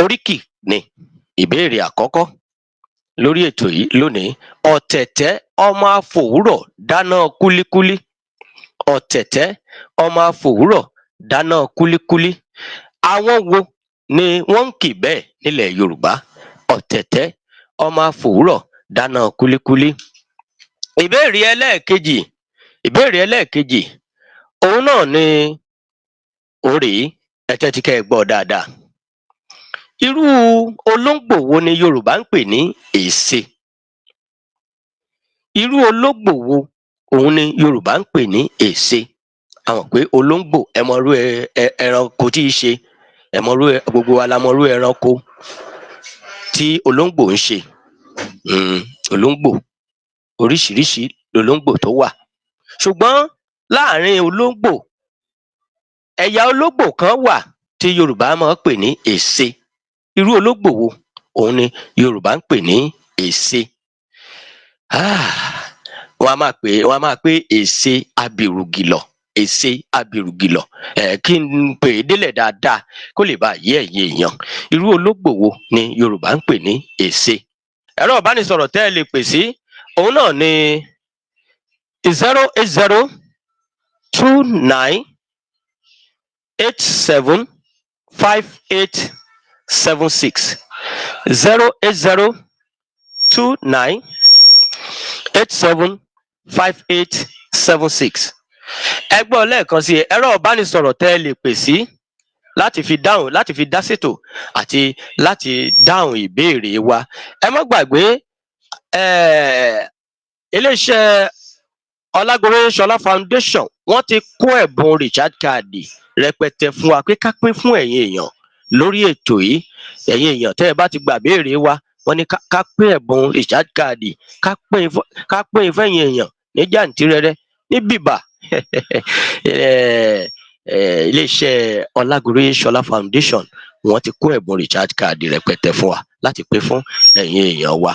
Oríkì ni ìbéèrè àkọ́kọ́ lórí ètò yìí lónìí. Ọ̀tẹ̀tẹ̀ ọmọ afòwúrọ̀ dáná kúlíkúlí. Ọ̀tẹ̀tẹ̀ ọmọ afòwúrọ̀ dáná kúlíkúlí. Àwọn wo ni wọ́n ń kì bẹ́ẹ̀ nílẹ̀ Yorùbá? Ọ̀tẹ̀tẹ̀ ọmọ afòwúrọ̀ dáná kúlíkúlí. Ìbéèrè ẹlẹ́ẹ̀kejì òun náà ni ẹ tẹ́tí kẹ́ ẹ gbọ́ dáadáa. Irú olóńgbò wo ni Yorùbá ń pè ní èsè? Irú olóńgbò wo òun ni Yorùbá ń pè ní èsè? A mọ̀ pé olóńgbò ẹ mọ irú ẹranko tí í ṣe, gbogbo wa la mọ irú ẹranko tí olóńgbò ń ṣe. Olóńgbò oríṣiríṣi lolóńgbò tó wà. Ṣùgbọ́n láàárín olóńgbò, ẹ̀yà olóńgbò kan wà tí Yorùbá máa ń pè ní èsè. Irú olóńgbò wo òun ni Yorùbá ń pè ní èsè? Wọ́n á máa pè èsè abìrùgìlọ̀. Èsè abìrùgìlọ̀. Kí n pè é délẹ̀ dáadáa kó lè bá yé ẹ̀yin èèyàn. Irú olóńgbò wo ni Yorùbá ń pè ní èsè? Ẹ̀rọ ìbánisọ̀rọ̀ tẹ́ ẹ lè pè sí òun náà ni 08029875876. 08029875876. Ẹ gbọ́ lẹ́ẹ̀kan sí ẹ̀rọ ìbánisọ̀rọ̀ tẹ́ ẹ lè pè sí láti fi dá ṣètò àti láti dáhùn ìbéèrè wa. Ẹ má gbàgbé iléeṣẹ́ Ọlágorè Ṣọlá Foundation wọ́n ti kó ẹ̀bùn recharge card rẹpẹtẹ fún wa pé ká pín fún ẹ̀yin èèyàn lórí ètò yìí. Ẹ̀yin èèyàn tẹ́ ẹ bá ti gbà béèrè wa, wọ́n ní ká pín ẹ̀bùn recharge card, ká pín fẹ́yìn èèyàn ní jàǹtìrẹrẹ ní bìbà. Iléeṣẹ́ Ọlágorè Ṣọlá Foundation wọ́n ti kó ẹ̀bùn recharge card rẹpẹtẹ fún wa láti pín fún ẹ̀yin èèyàn wa.